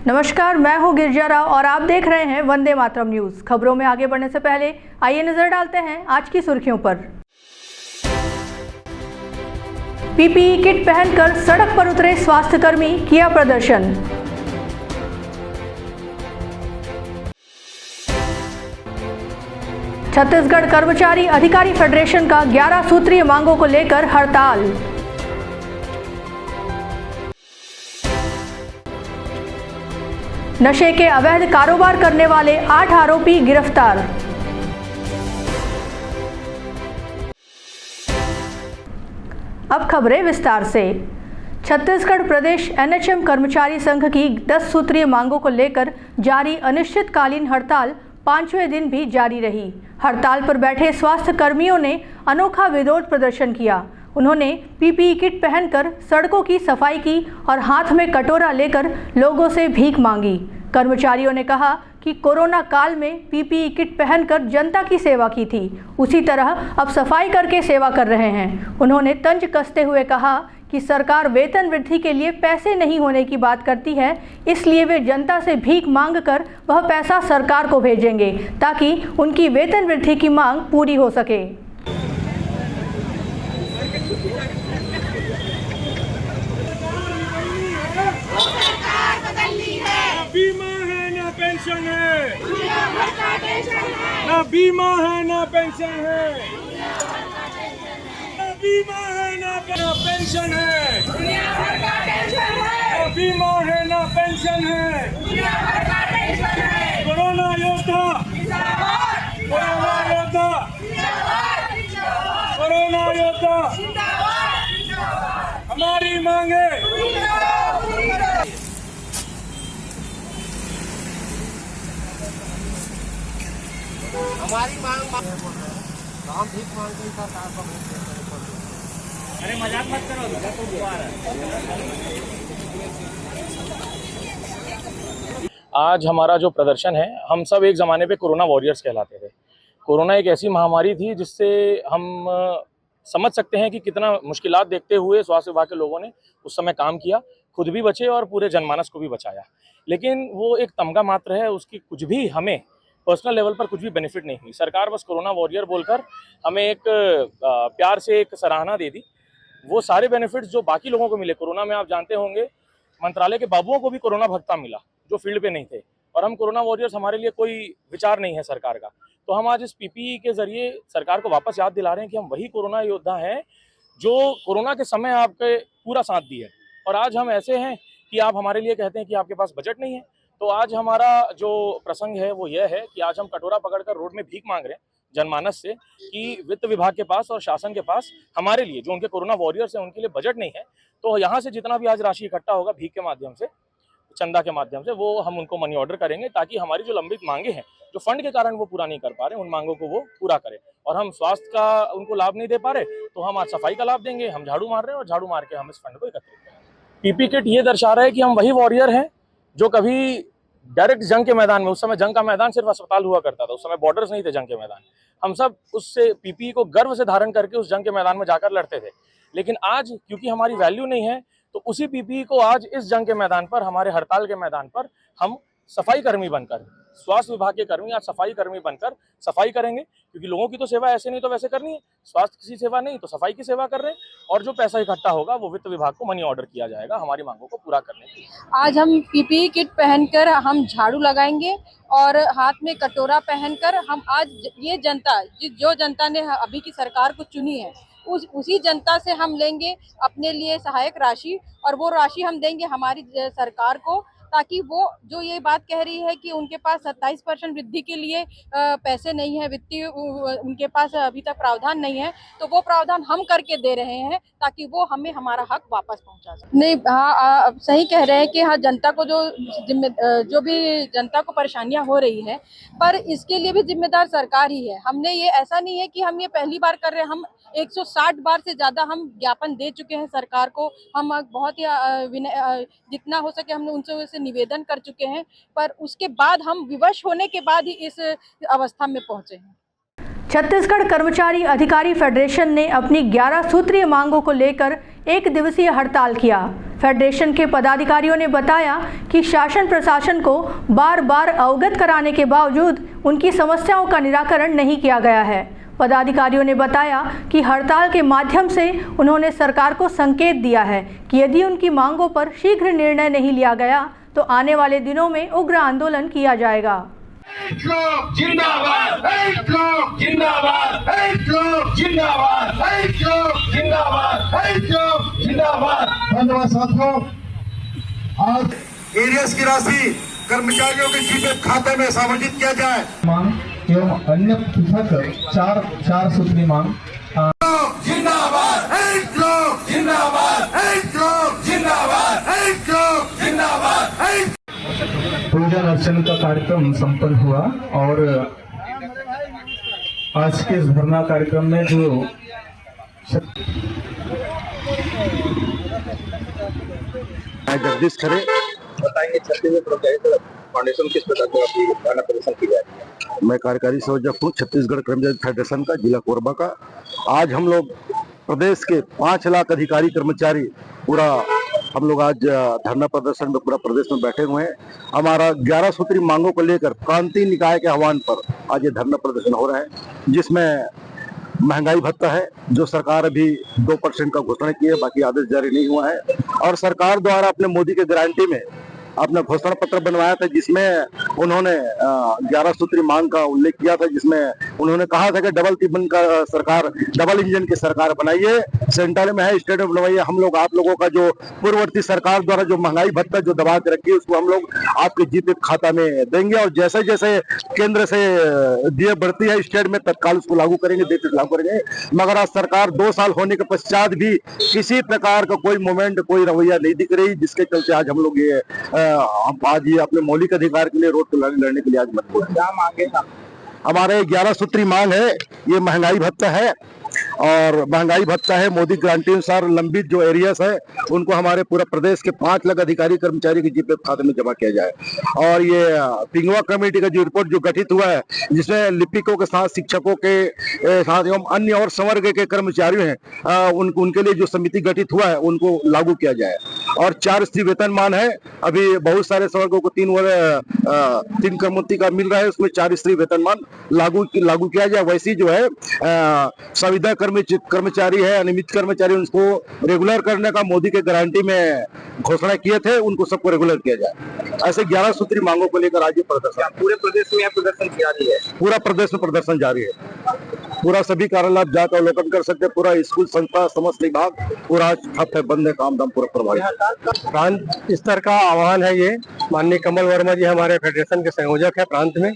नमस्कार, मैं हूं गिरिजा राव और आप देख रहे हैं वंदे मातरम न्यूज। खबरों में आगे बढ़ने से पहले आइए नजर डालते हैं आज की सुर्खियों पर। पीपीई किट पहनकर सड़क पर उतरे स्वास्थ्यकर्मी, किया प्रदर्शन। छत्तीसगढ़ कर्मचारी अधिकारी फेडरेशन का 11 सूत्रीय मांगों को लेकर हड़ताल। नशे के अवैध कारोबार करने वाले 8 आरोपी गिरफ्तार। अब खबरें विस्तार से। छत्तीसगढ़ प्रदेश एनएचएम कर्मचारी संघ की 10 सूत्रीय मांगों को लेकर जारी अनिश्चितकालीन हड़ताल 5वें दिन भी जारी रही। हड़ताल पर बैठे स्वास्थ्य कर्मियों ने अनोखा विरोध प्रदर्शन किया। उन्होंने पीपीई किट पहनकर सड़कों की सफाई की और हाथ में कटोरा लेकर लोगों से भीख मांगी। कर्मचारियों ने कहा कि कोरोना काल में पीपीई किट पहनकर जनता की सेवा की थी, उसी तरह अब सफाई करके सेवा कर रहे हैं। उन्होंने तंज कसते हुए कहा कि सरकार वेतन वृद्धि के लिए पैसे नहीं होने की बात करती है, इसलिए वे जनता से भीख मांगकर वह पैसा सरकार को भेजेंगे ताकि उनकी वेतन वृद्धि की मांग पूरी हो सके। बीमा है ना पेंशन है, ना बीमा है ना पेंशन है, ना बीमा है ना पेंशन है, ना बीमा है ना पेंशन है। कोरोना योद्धा, कोरोना योद्धा, कोरोना योद्धा, हमारी मांगे। हमारी मांग हम भीख मांगते हैं सरकार को। अरे मजाक मत करो, तो बुआ रहा है। आज हमारा जो प्रदर्शन है, हम सब एक ज़माने पे कोरोना वॉरियर्स कहलाते थे। कोरोना एक ऐसी महामारी थी जिससे हम समझ सकते हैं कि कितना मुश्किलात देखते हुए स्वास्थ्य विभाग के लोगों ने उस समय काम किया, खुद भी बचे और पूरे जनमानस को भी बचाया। लेकिन वो एक तमगा मात्र है, उसकी कुछ भी हमें पर्सनल लेवल पर कुछ भी बेनिफिट नहीं हुई। सरकार बस कोरोना वॉरियर बोलकर हमें एक प्यार से एक सराहना दे दी। वो सारे बेनिफिट्स जो बाकी लोगों को मिले कोरोना में, आप जानते होंगे मंत्रालय के बाबुओं को भी कोरोना भत्ता मिला जो फील्ड पे नहीं थे, और हम कोरोना वॉरियर्स, हमारे लिए कोई विचार नहीं है सरकार का। तो हम आज इस पीपीई के जरिए सरकार को वापस याद दिला रहे हैं कि हम वही कोरोना योद्धा हैं जो कोरोना के समय आपके पूरा साथ दिए, और आज हम ऐसे हैं कि आप हमारे लिए कहते हैं कि आपके पास बजट नहीं है। तो आज हमारा जो प्रसंग है वो यह है कि आज हम कटोरा पकड़कर रोड में भीख मांग रहे हैं जनमानस से कि वित्त विभाग के पास और शासन के पास हमारे लिए, जो उनके कोरोना वॉरियर्स हैं, उनके लिए बजट नहीं है। तो यहाँ से जितना भी आज राशि इकट्ठा होगा भीख के माध्यम से, चंदा के माध्यम से, वो हम उनको मनी ऑर्डर करेंगे ताकि हमारी जो लंबित मांगे हैं, जो फंड के कारण वो पूरा नहीं कर पा रहे, उन मांगों को वो पूरा करें। और हम स्वास्थ्य का उनको लाभ नहीं दे पा रहे तो हम आज सफाई का लाभ देंगे। हम झाड़ू मार रहे हैं और झाड़ू मार के हम इस फंड को एकत्रित करेंगे। पीपी किट ये दर्शा रहा है कि हम वही वॉरियर हैं जो कभी डायरेक्ट जंग के मैदान में, उस समय जंग का मैदान सिर्फ अस्पताल हुआ करता था, उस समय बॉर्डर्स नहीं थे जंग के मैदान, हम सब उससे पीपीई को गर्व से धारण करके उस जंग के मैदान में जाकर लड़ते थे। लेकिन आज क्योंकि हमारी वैल्यू नहीं है तो उसी पीपीई को आज इस जंग के मैदान पर, हमारे हड़ताल के मैदान पर हम सफाई कर्मी बनकर, स्वास्थ्य विभाग के कर्मी आज सफाई कर्मी बनकर सफाई करेंगे, क्योंकि लोगों की तो सेवा ऐसे नहीं तो वैसे करनी है। स्वास्थ्य की सेवा नहीं तो सफाई की सेवा कर रहे हैं, और जो पैसा इकट्ठा होगा वो वित्त विभाग को मनी ऑर्डर किया जाएगा हमारी मांगों को पूरा करने के लिए। आज हम पीपीई किट पहनकर हम झाड़ू लगाएंगे और हाथ में कटोरा पहनकर हम आज ये जनता, जो जनता ने अभी की सरकार को चुनी है, उसी जनता से हम लेंगे अपने लिए सहायक राशि, और वो राशि हम देंगे हमारी सरकार को, ताकि वो जो ये बात कह रही है कि उनके पास 27% वृद्धि के लिए पैसे नहीं है, वित्तीय उनके पास अभी तक प्रावधान नहीं है, तो वो प्रावधान हम करके दे रहे हैं ताकि वो हमें हमारा हक वापस पहुंचा सके। नहीं, हाँ, सही कह रहे हैं कि हाँ, जनता को जो भी जनता को परेशानियां हो रही है, पर इसके लिए भी जिम्मेदार सरकार ही है। हमने ये, ऐसा नहीं है कि हम ये पहली बार कर रहे हैं, हम 160 बार से ज़्यादा हम ज्ञापन दे चुके हैं सरकार को। हम बहुत ही जितना हो सके हमने उनसे निवेदन कर चुके हैं, पर उसके बाद हम विवश होने के बाद ही इस अवस्था में पहुंचे हैं। छत्तीसगढ़ कर्मचारी अधिकारी फेडरेशन ने अपनी 11 सूत्रीय मांगों को लेकर 1 दिवसीय हड़ताल किया। फेडरेशन के पदाधिकारियों ने बताया कि शासन प्रशासन को बार बार अवगत कराने के बावजूद उनकी समस्याओं का निराकरण नहीं किया गया है। पदाधिकारियों ने बताया कि हड़ताल के माध्यम से उन्होंने सरकार को संकेत दिया है कि यदि उनकी मांगों पर शीघ्र निर्णय नहीं लिया गया तो आने वाले दिनों में उग्र आंदोलन किया जाएगा। जिंदाबाद, जिंदाबाद, जिंदाबाद, जिंदाबाद। धन्यवाद साथियों। आज एरियस की राशि कर्मचारियों के जीपीएफ खाते में आवंटित किया जाए। मांग एवं अन्य पृथक चार सूत्री मांग जिंदाबाद, जिंदाबाद, जिंदाबाद, जिंदाबाद। पूजा अर्चन का कार्यक्रम संपन्न हुआ और आज के इस धरना कार्यक्रम में जो जगदीश खरे बताएंगे छत्तीसगढ़ कर्मचारी फाउंडेशन किस प्रकार का धरना प्रदर्शन किया है। मैं कार्यकारी संयोजक हूँ छत्तीसगढ़ कर्मचारी फेडरेशन का, जिला कोरबा का। आज हम लोग प्रदेश के 5 लाख अधिकारी कर्मचारी पूरा हम लोग आज धरना प्रदर्शन में पूरा प्रदेश में बैठे हुए हैं। हमारा 11 सूत्री मांगों को लेकर प्रांतीय निकाय के आह्वान पर आज ये धरना प्रदर्शन हो रहा है, जिसमें महंगाई भत्ता है जो सरकार अभी 2% का घोषणा की है, बाकी आदेश जारी नहीं हुआ है। और सरकार द्वारा अपने मोदी के गारंटी में अपना घोषणा पत्र बनवाया था, जिसमें उन्होंने 11 सूत्री मांग का उल्लेख किया था, जिसमें उन्होंने कहा था कि डबल इंजन की सरकार बनाइए, सेंटर में है, स्टेट में बनवाइए। हम लोग आप लोगों का जो पूर्ववर्ती सरकार द्वारा जो महंगाई भत्ता जो दबा के रखी है उसको हम लोग आपके जीपीएफ खाता में देंगे और जैसे जैसे केंद्र से दिए बढ़ती है स्टेट में तत्काल उसको लागू करेंगे, देश लागू करेंगे। मगर आज सरकार 2 साल होने के पश्चात भी किसी प्रकार का कोई मोमेंट, कोई रवैया नहीं दिख रही, जिसके चलते आज हम लोग ये आज ये अपने मौलिक अधिकार के लिए रोड पर लड़ने के लिए आज मजबूर है। क्या मांगे हमारे 11 सूत्री मांग है, ये महंगाई भत्ता है और महंगाई भत्ता है मोदी गारंटी अनुसार लंबित जो एरियास है उनको हमारे पूरा प्रदेश के 5 लाख अधिकारी कर्मचारी के जीपीएफ खाते में जमा किया जाए। और ये पिंगवा कमेटी का जो रिपोर्ट जो गठित हुआ है, जिसमें लिपिकों के साथ शिक्षकों के साथ एवं अन्य और संवर्ग के कर्मचारी हैं उनके लिए जो समिति गठित हुआ है उनको लागू किया जाए। और 4 स्त्री वेतनमान है, अभी बहुत सारे संवर्गों को 3 क्रमोन्नति का मिल रहा है, उसमें 4 स्त्री वेतनमान लागू किया जाए। वैसी जो है संविदा कर्मचारी है, अनियमित कर्मचारी, उनको रेगुलर करने का मोदी के गारंटी में घोषणा किए थे, उनको सबको रेगुलर किया जाए। ऐसे 11 सूत्री मांगों को लेकर आज ये प्रदर्शन पूरे प्रदेश में प्रदर्शन जारी है। पूरा प्रदेश में प्रदर्शन जारी है। पूरा सभी कार्यालय आप जाकर अवलोकन कर सकते हैं। पूरा स्कूल, संस्था, समस्त विभाग पूरा ठप है, बंद है, काम धाम पूरा प्रभावित। प्रांत स्तर का आह्वान है ये। माननीय कमल वर्मा जी हमारे फेडरेशन के संयोजक है प्रांत में,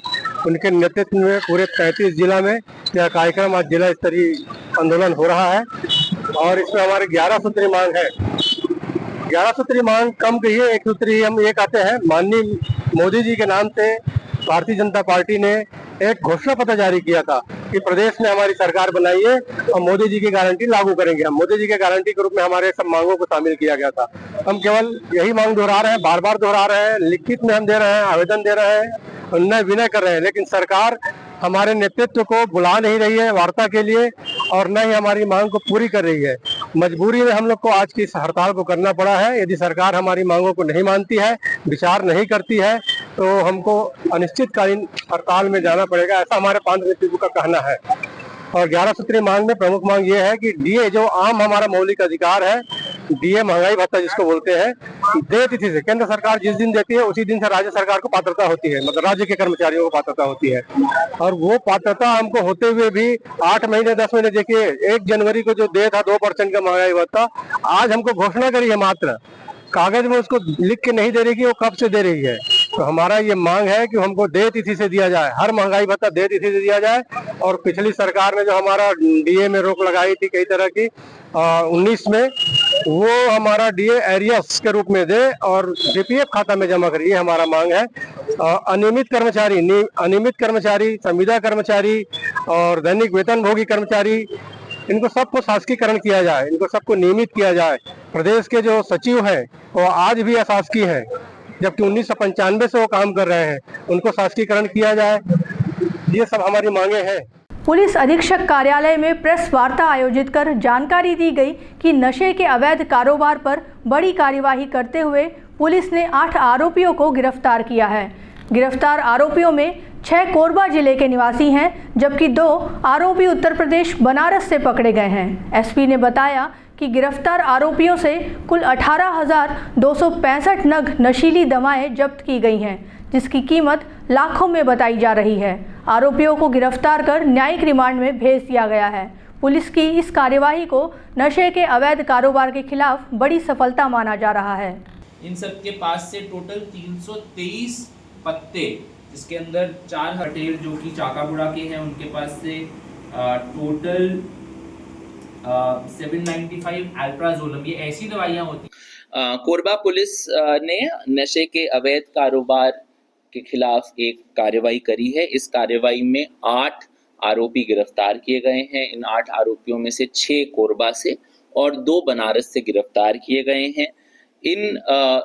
उनके नेतृत्व में पूरे 33 जिला में यह कार्यक्रम आज जिला स्तरीय आंदोलन हो रहा है। और इसमें हमारे 11 सूत्री मांग है। 11 सूत्री मांग कम कहिए, 1 सूत्री हम ये कहते हैं। माननीय मोदी जी के नाम से भारतीय जनता पार्टी ने एक घोषणा पत्र जारी किया था कि प्रदेश में हमारी सरकार बनाइए और मोदी जी की गारंटी लागू करेंगे। हम मोदी जी के गारंटी के रूप में हमारे सब मांगों को शामिल किया गया था। हम केवल यही मांग दोहरा रहे हैं, बार बार दोहरा रहे हैं, लिखित में हम दे रहे हैं, आवेदन दे रहे हैं, उन्नय विनय कर रहे हैं, लेकिन सरकार हमारे नेतृत्व को बुला नहीं रही है वार्ता के लिए और न ही हमारी मांग को पूरी कर रही है। मजबूरी में हम लोग को आज की इस हड़ताल को करना पड़ा है। यदि सरकार हमारी मांगों को नहीं मानती है, विचार नहीं करती है, तो हमको अनिश्चितकालीन हड़ताल में जाना पड़ेगा, ऐसा हमारे प्रांत नेतृत्व का कहना है। और 11 सूत्री मांग में प्रमुख मांग ये है कि डीए जो आम हमारा मौलिक अधिकार है, डीए महंगाई भत्ता जिसको बोलते हैं, दे तिथि से केंद्र सरकार जिस दिन देती है उसी दिन से राज्य सरकार को पात्रता होती है, मतलब राज्य के कर्मचारियों को पात्रता होती है। और वो पात्रता हमको होते हुए भी 8 महीने 10 महीने, देखिए 1 जनवरी को जो दे था 2% का महंगाई भत्ता, आज हमको घोषणा करी है, मात्र कागज में उसको लिख के नहीं दे रही कि वो कब से दे रही है। तो हमारा ये मांग है कि हमको दे तिथि से दिया जाए, हर महंगाई भत्ता दे तिथि से दिया जाए। और पिछली सरकार ने जो हमारा डीए में रोक लगाई थी कई तरह की 19 में, वो हमारा डीए एरियस के रूप में दे और जीपीएफ खाता में जमा करिए, हमारा मांग है। अनियमित कर्मचारी, संविदा कर्मचारी और दैनिक वेतन भोगी कर्मचारी, इनको सबको शासकीकरण किया जाए, इनको सबको नियमित किया जाए। प्रदेश के जो सचिव हैं वो आज भी अशासकीय हैं, जबकि 1995 से वो काम कर रहे हैं, उनको शासकीकरण किया जाए। ये सब हमारी मांगे हैं। पुलिस अधीक्षक कार्यालय में प्रेस वार्ता आयोजित कर जानकारी दी गई कि नशे के अवैध कारोबार पर बड़ी कार्यवाही करते हुए पुलिस ने 8 आरोपियों को गिरफ्तार किया है। गिरफ्तार आरोपियों में 6 कोरबा जिले के निवासी हैं, जबकि 2 आरोपी उत्तर प्रदेश बनारस से पकड़े गए हैं। एसपी ने बताया कि गिरफ्तार आरोपियों से कुल 18,265 नग नशीली दवाएं जब्त की गई हैं, जिसकी कीमत लाखों में बताई जा रही है। आरोपियों को गिरफ्तार कर न्यायिक रिमांड में भेज दिया गया है। पुलिस की इस कार्यवाही को नशे के अवैध कारोबार के खिलाफ बड़ी सफलता माना जा रहा है। इन सब के पास से टोटल 323 पत्ते, जिसके अंदर 4 हटेल जो कि चाकापुरा के हैं, उनके पास से टोटल 795 अल्प्राजोलम, ये ऐसी दवाइयाँ होती। कोरबा पुलिस ने नशे के अवैध कारोबार के खिलाफ एक कार्रवाई करी है। इस कार्रवाई में 8 आरोपी गिरफ्तार किए गए हैं। इन 8 आरोपियों में से 6 कोरबा से और 2 बनारस से गिरफ्तार किए गए हैं।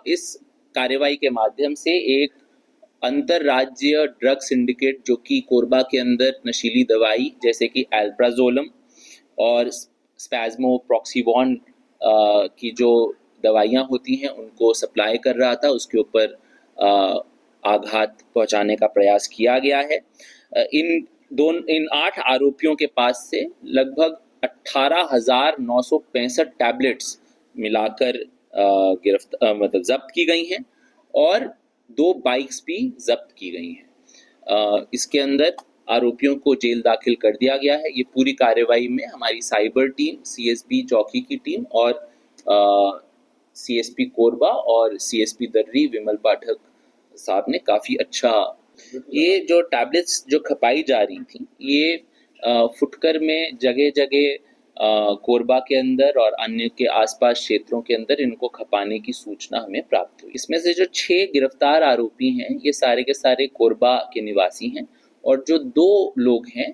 इस कार्रवाई के माध्यम से एक अंतरराज्यीय ड्रग सिंडिकेट, जो कि कोरबा के अंदर नशीली दवाई जैसे कि एल्प्राजोलम और स्पैज्मो प्रॉक्सीवॉन की जो दवाइयाँ होती हैं उनको सप्लाई कर रहा था, उसके ऊपर आघात पहुंचाने का प्रयास किया गया है। इन 8 आरोपियों के पास से लगभग 18,965 टैबलेट्स मिलाकर जब्त की गई हैं और 2 बाइक्स भी जब्त की गई हैं। इसके अंदर आरोपियों को जेल दाखिल कर दिया गया है। ये पूरी कार्रवाई में हमारी साइबर टीम, सीएसपी चौकी की टीम और सीएसपी कोरबा और सीएसपी दर्री विमल पाठक साहब ने काफ़ी अच्छा, ये जो टैबलेट्स जो खपाई जा रही थी, ये फुटकर में जगह जगह कोरबा के अंदर और अन्य के आसपास क्षेत्रों के अंदर इनको खपाने की सूचना हमें प्राप्त हुई। इसमें से जो 6 गिरफ्तार आरोपी हैं, ये सारे के सारे कोरबा के निवासी हैं और जो 2 लोग हैं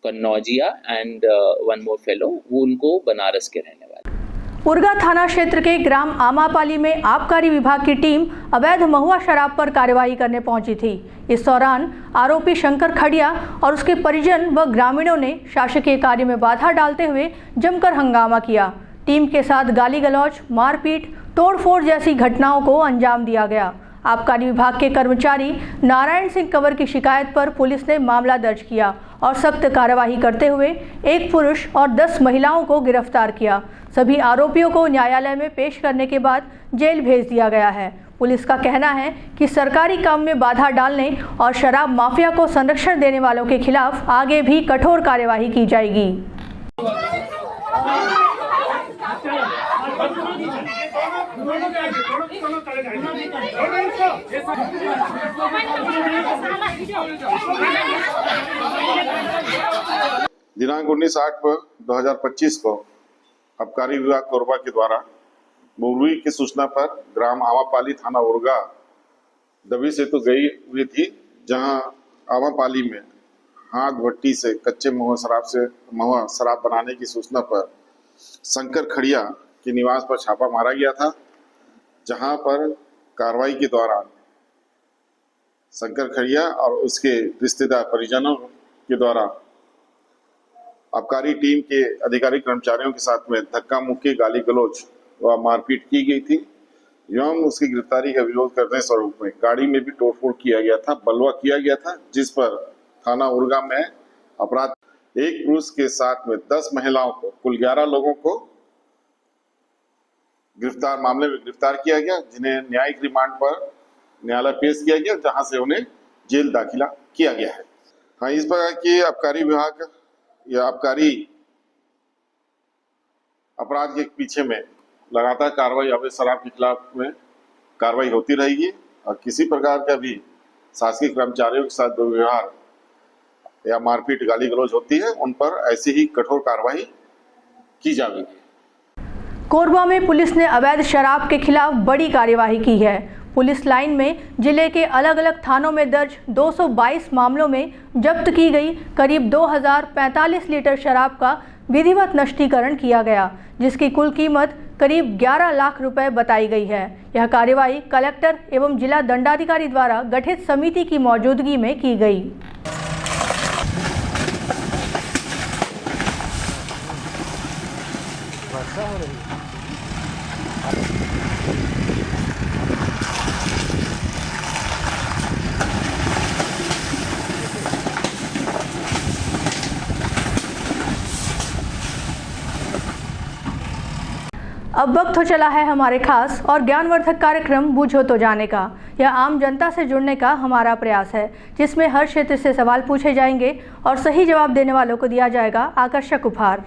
कन्नौजिया एंड 1 मोर फेलो, वो उनको बनारस के रहने वाले। उरगा थाना क्षेत्र के ग्राम आमापाली में आबकारी विभाग की टीम अवैध महुआ शराब पर कार्यवाही करने पहुंची थी। इस दौरान आरोपी शंकर खड़िया और उसके परिजन व ग्रामीणों ने शासकीय कार्य में बाधा डालते हुए जमकर हंगामा किया। टीम के साथ गाली गलौज, मारपीट, तोड़फोड़ जैसी घटनाओं को अंजाम दिया गया। आबकारी विभाग के कर्मचारी नारायण सिंह कंवर की शिकायत पर पुलिस ने मामला दर्ज किया और सख्त कार्यवाही करते हुए 1 पुरुष और 10 महिलाओं को गिरफ्तार किया। सभी आरोपियों को न्यायालय में पेश करने के बाद जेल भेज दिया गया है। पुलिस का कहना है कि सरकारी काम में बाधा डालने और शराब माफिया को संरक्षण देने वालों के खिलाफ आगे भी कठोर कार्यवाही की जाएगी। दिनांक 19/8/2025 को आबकारी विभाग कोरबा के द्वारा मुरवी की सूचना पर ग्राम आमापाली थाना उरगा दबी सेतु गई हुई थी, जहां आमापाली में हाथ भट्टी से कच्चे महुआ शराब बनाने की सूचना पर शंकर खड़िया के निवास पर छापा मारा गया था, जहां पर कार्रवाई के दौरान शंकर खड़िया और उसके रिश्तेदार परिजनों के द्वारा आबकारी टीम के अधिकारी कर्मचारियों के साथ में धक्का मुक्की, गाली गलौज व मारपीट की गई थी एवं उसकी गिरफ्तारी का विरोध करने स्वरूप में गाड़ी में भी तोड़फोड़ किया गया था, बलवा किया गया था, जिस पर थाना उरगा में अपराध 1 पुरुष के साथ में 10 महिलाओं को, कुल 11 लोगों को मामले में गिरफ्तार किया गया, जिन्हें न्यायिक रिमांड पर न्यायालय पेश किया गया, जहां से उन्हें जेल दाखिला किया गया है। हाँ, इस प्रकार की आबकारी विभाग या आबकारी अपराध के पीछे में लगातार कार्रवाई अवैध शराब के खिलाफ में कार्रवाई होती रहेगी और किसी प्रकार का भी शासकीय कर्मचारियों के साथ दुर्व्यवहार या मारपीट, गाली गलौज होती है, उन पर ऐसी ही कठोर कार्रवाई की जाएगी। कोरबा में पुलिस ने अवैध शराब के खिलाफ बड़ी कार्यवाही की है। पुलिस लाइन में जिले के अलग अलग थानों में दर्ज 222 मामलों में जब्त की गई करीब 2045 लीटर शराब का विधिवत नष्टीकरण किया गया, जिसकी कुल कीमत करीब 11 लाख रुपए बताई गई है। यह कार्यवाही कलेक्टर एवं जिला दंडाधिकारी द्वारा गठित समिति की मौजूदगी में की गई। अब वक्त हो चला है हमारे खास और ज्ञानवर्धक कार्यक्रम बूझो तो जाने का। यह आम जनता से जुड़ने का हमारा प्रयास है, जिसमें हर क्षेत्र से सवाल पूछे जाएंगे और सही जवाब देने वालों को दिया जाएगा आकर्षक उपहार।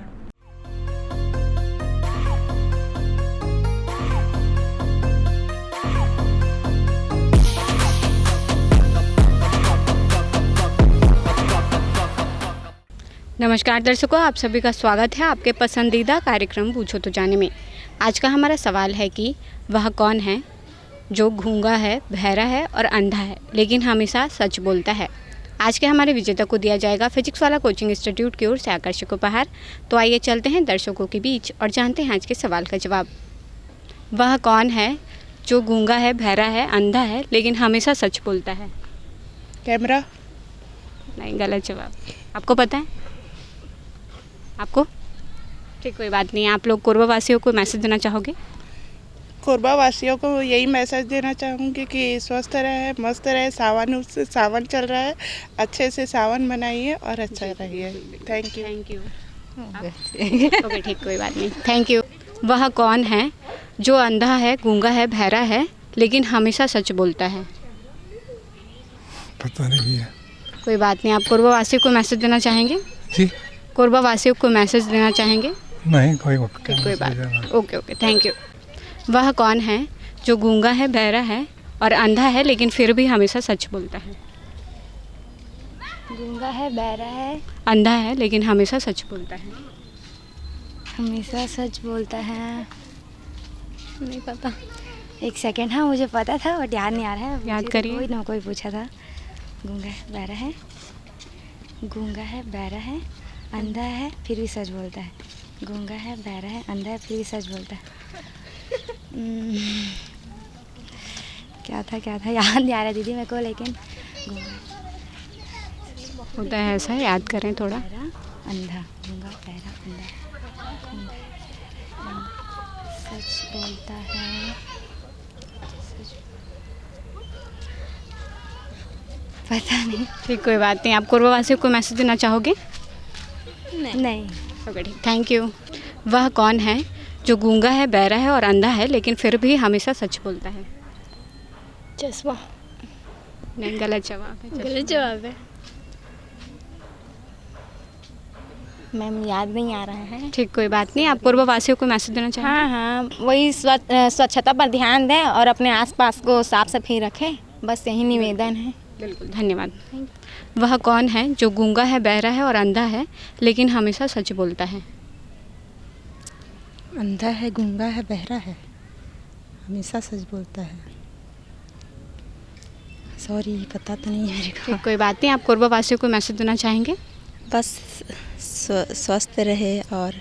नमस्कार दर्शकों, आप सभी का स्वागत है आपके पसंदीदा कार्यक्रम पूछो तो जाने में। आज का हमारा सवाल है कि वह कौन है जो गूंगा है, बहरा है और अंधा है लेकिन हमेशा सच बोलता है। आज के हमारे विजेता को दिया जाएगा फिजिक्स वाला कोचिंग इंस्टीट्यूट की ओर से आकर्षक उपहार। तो आइए चलते हैं दर्शकों के बीच और जानते हैं आज के सवाल का जवाब। वह कौन है जो गूंगा है, बहरा है, अंधा है लेकिन हमेशा सच बोलता है? कैमरा। नहीं, गलत जवाब। आपको पता है? आपको? ठीक, कोई बात नहीं। आप लोग कोरबा वासियों को मैसेज देना चाहोगे? कोरबा वासियों को यही मैसेज देना चाहूँगी कि स्वस्थ रहे, मस्त रहे। सावन चल रहा है, अच्छे से सावन मनाइए और अच्छा रहिए। Thank you. Thank you. Okay, ठीक, कोई बात नहीं। Thank you. वह कौन है जो अंधा है, गूंगा है, बहरा है लेकिन हमेशा सच बोलता है? पता नहीं है। कोई बात नहीं। आप कोरबा वासियों को मैसेज देना चाहेंगे? जी। कोरबा वासियों को मैसेज देना चाहेंगे? नहीं, कोई बात। Okay, thank you. वह कौन है जो गूंगा है, बहरा है और अंधा है लेकिन फिर भी हमेशा सच बोलता है? गूंगा है, बहरा है, अंधा है लेकिन हमेशा सच बोलता है। हमेशा सच बोलता है। नहीं पता। एक सेकंड। हाँ, मुझे पता था बट याद नहीं आ रहा है। याद करिए। कोई ना कोई पूछा था। गूंगा है, बहरा है, गूंगा है, बहरा है, अंधा है फिर भी सच बोलता है। गूंगा है, बहरा है, अंधा है फिर भी सच बोलता है। क्या था याद नहीं आ रहा दीदी मेरे को, लेकिन होता है ऐसा, याद करें थोड़ा। अंधा, गूंगा, बहरा, अंधा, सच बोलता है। पता नहीं। ठीक, कोई बात नहीं। आप कोरबा वासियों को मैसेज देना चाहोगे? नहीं। ओके, ठीक, थैंक यू। वह कौन है जो गूंगा है, बहरा है और अंधा है लेकिन फिर भी हमेशा सच बोलता है? चश्मा। नहीं, गलत जवाब है। गलत जवाब है। मैम याद नहीं आ रहा है। ठीक, कोई बात नहीं। आप कोरबा वासियों को मैसेज देना चाहेंगे? हाँ, वही स्वच्छता पर ध्यान दें और अपने आसपास को साफ सफाई रखें, बस यही निवेदन है। बिल्कुल, धन्यवाद। वह कौन है जो गूंगा है, बहरा है और अंधा है लेकिन हमेशा सच बोलता है? अंधा है, गूंगा है, बहरा है, हमेशा सच बोलता है। सॉरी, पता तो नहीं है मेरे को। कोई बात नहीं। आप कोरबा वासियों को मैसेज देना चाहेंगे? बस स्वस्थ रहे और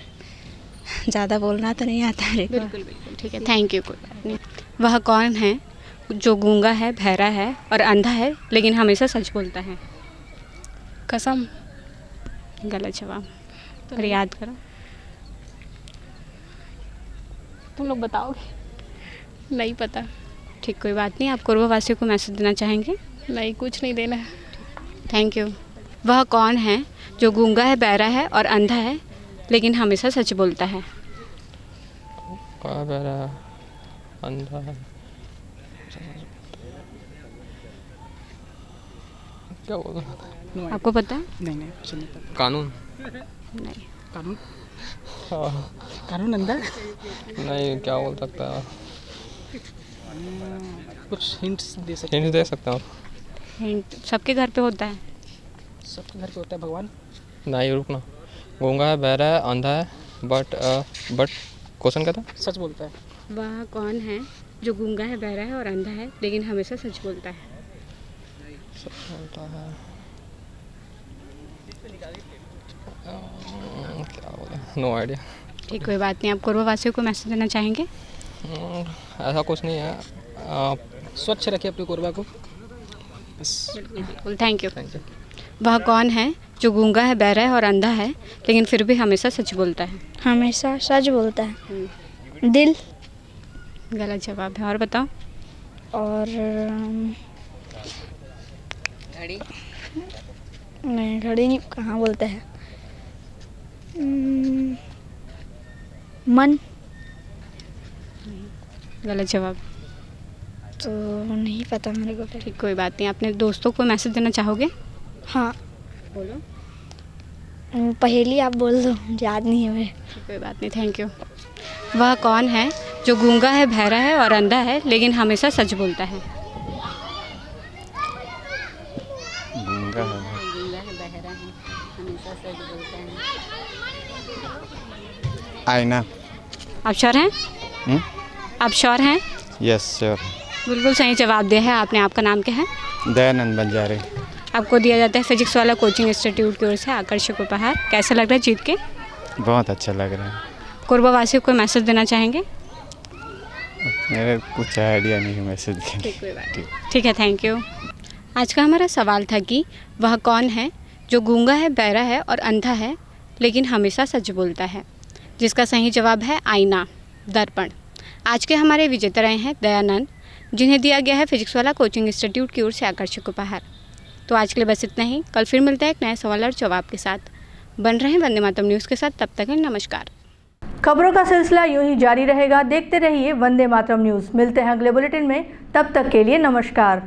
ज़्यादा बोलना तो नहीं आता मेरे को। बिल्कुल, ठीक है, थैंक यू। कोई बात नहीं। वह कौन है जो गूंगा है, बहरा है और अंधा है लेकिन हमेशा सच बोलता है? कसम। गलत जवाब। पर याद करो। तुम लोग बताओगे? नहीं पता। ठीक, कोई बात नहीं। आप कोरबा वासियों को मैसेज देना चाहेंगे? नहीं, कुछ नहीं देना है। Thank you. वह कौन है जो गूंगा है, बहरा है और अंधा है लेकिन हमेशा सच बोलता है? बहरा, अंधा है, क्या बोल रहा? आपको पता है? नहीं, कुछ नहीं पता। कानून? नहीं। कानून? हाँ। कानून अंदर? नहीं, क्या बोल सकता है? कुछ हिंट्स दे सकते? हिंट दे सकता हूँ। हिंट सबके घर पे होता है। सबके घर पे होता है भगवान? नहीं, रुकना। गूंगा है, बहरा है, अंधा है बट क्वेश्चन क्या था? सच बोलता है। वह कौन है जो गूंगा है, बहरा है और अंधा है लेकिन हमेशा सच बोलता है? सच बोलता है, क्या बोले? No idea. ठीक, कोई बात नहीं। आप कोरबा वासियों को मैसेज देना चाहेंगे? ऐसा कुछ नहीं है। स्वच्छ रखिए अपने कोरबा को। बिल्कुल, थैंक यू। वह कौन है जो गूंगा है, बहरा है और अंधा है लेकिन फिर भी हमेशा सच बोलता है? हमेशा सच बोलता है। दिल। गलत जवाब है। और बताओ। और घड़ी? नहीं, घड़ी नहीं, कहाँ बोलता है। मन। गलत जवाब। तो नहीं पता मेरे को। ठीक, कोई बात नहीं। अपने दोस्तों को मैसेज देना चाहोगे? हाँ बोलो। पहेली आप बोल दो, याद नहीं है मेरे। कोई बात नहीं, थैंक यू। वह कौन है जो गूंगा है, बहरा है और अंधा है लेकिन हमेशा सच बोलता है? गूंगा है, बहरा है, हमेशा सच बोलता है। आईना। आप श्योर हैं? आप श्योर हैं? Yes sure. बिल्कुल सही जवाब दिया है आपने। आपका नाम क्या है? दयानंद बंजारे। आपको दिया जाता है फिजिक्स वाला कोचिंग इंस्टीट्यूट की ओर से आकर्षक उपहार। कैसा लग रहा है जीत के? बहुत अच्छा लग रहा है। कोरबा वासियों को मैसेज देना चाहेंगे? मेरे कुछ आइडिया नहीं है मैसेज के। ठीक है, थैंक यू। आज का हमारा सवाल था कि वह कौन है जो गूंगा है, बहरा है और अंधा है लेकिन हमेशा सच बोलता है, जिसका सही जवाब है आईना, दर्पण। आज के हमारे विजेता रहे हैं दयानंद, जिन्हें दिया गया है फिजिक्स वाला कोचिंग इंस्टीट्यूट की ओर से आकर्षक उपहार। तो आज के लिए बस इतना ही। कल फिर मिलते हैं एक नए सवाल और जवाब के साथ। बन रहे हैं वंदे मातरम न्यूज़ के साथ। तब तक है नमस्कार। खबरों का सिलसिला यूं ही जारी रहेगा। देखते रहिए वंदे मातरम न्यूज़। मिलते हैं अगले बुलेटिन में, तब तक के लिए नमस्कार।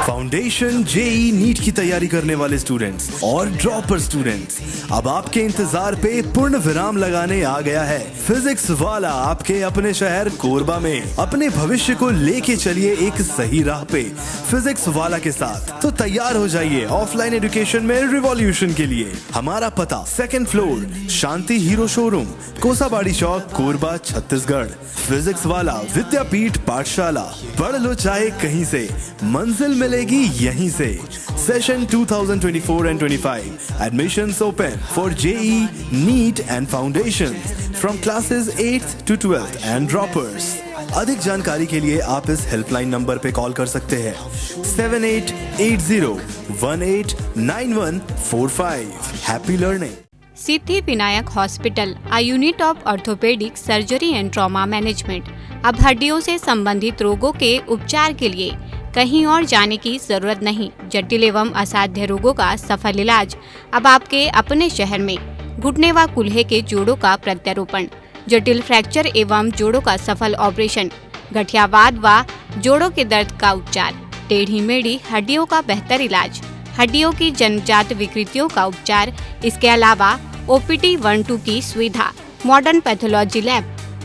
फाउंडेशन जेई नीट की तैयारी करने वाले स्टूडेंट्स और ड्रॉपर स्टूडेंट्स, अब आपके इंतजार पे पूर्ण विराम लगाने आ गया है फिजिक्स वाला आपके अपने शहर कोरबा में। अपने भविष्य को लेके चलिए एक सही राह पे फिजिक्स वाला के साथ। तो तैयार हो जाइए ऑफलाइन एजुकेशन में रिवॉल्यूशन के लिए। हमारा पता 2nd फ्लोर, शांति हीरो शोरूम, कोसाबाड़ी चौक, कोरबा, छत्तीसगढ़। फिजिक्स वाला विद्यापीठ पाठशाला। पढ़ लो चाहे कहीं से, मंजिल मिलेगी यहीं से। Session 2024 and 25. Admissions open for JEE, NEET and Foundations from classes 8th to 12th and droppers. अधिक जानकारी के लिए आप इस हेल्पलाइन नंबर पे कॉल कर सकते हैं 7880189145। Happy learning. Siddhi Vinayak hospital, a unit of orthopedic surgery and trauma management। अब हड्डियों से संबंधित रोगों के उपचार के लिए कहीं और जाने की जरूरत नहीं। जटिल एवं असाध्य रोगों का सफल इलाज अब आपके अपने शहर में। घुटने व कूल्हे के जोड़ों का प्रत्यारोपण, जटिल फ्रैक्चर एवं जोड़ों का सफल ऑपरेशन, गठियावाद व जोड़ों के दर्द का उपचार, टेढ़ी मेढ़ी हड्डियों का बेहतर इलाज, हड्डियों की जन्मजात विकृतियों का उपचार। इसके अलावा OPT 1-2 की सुविधा, modern pathology lab,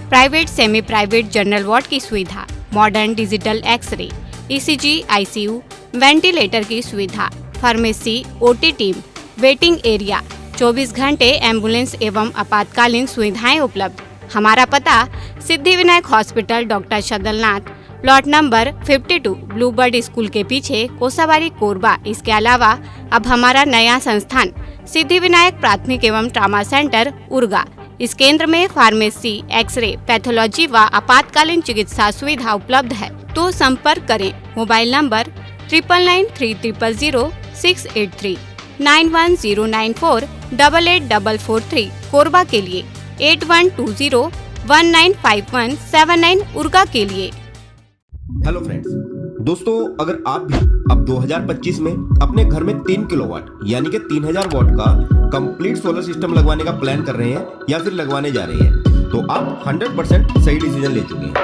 private semi private general ward की सुविधा, modern digital X ray, ECG, ICU, ventilator की सुविधा, pharmacy, OT team, waiting area, 24 घंटे एम्बुलेंस एवं आपातकालीन सुविधाएं उपलब्ध। हमारा पता Siddhi Vinayak hospital, doctor Shadalnath, plot number 52, Bluebird school के पीछे, कोसाबाड़ी, कोरबा। इसके अलावा अब हमारा नया संस्थान सिद्धि विनायक प्राथमिक एवं ट्रामा सेंटर, उर्गा। इस केंद्र में फार्मेसी, एक्सरे, पैथोलॉजी व आपातकालीन चिकित्सा सुविधा उपलब्ध है। तो संपर्क करें मोबाइल नंबर 9993000683, 9109488443 कोरबा के लिए, 8120195179 उर्गा के लिए। हेलो फ्रेंड्स, दोस्तों अगर आप भी अब 2025 में अपने घर में 3 किलोवाट यानी कि 3000 वाट का कंप्लीट सोलर सिस्टम लगवाने का प्लान कर रहे हैं या फिर लगवाने जा रहे हैं, तो आप 100% सही डिसीजन ले चुके हैं।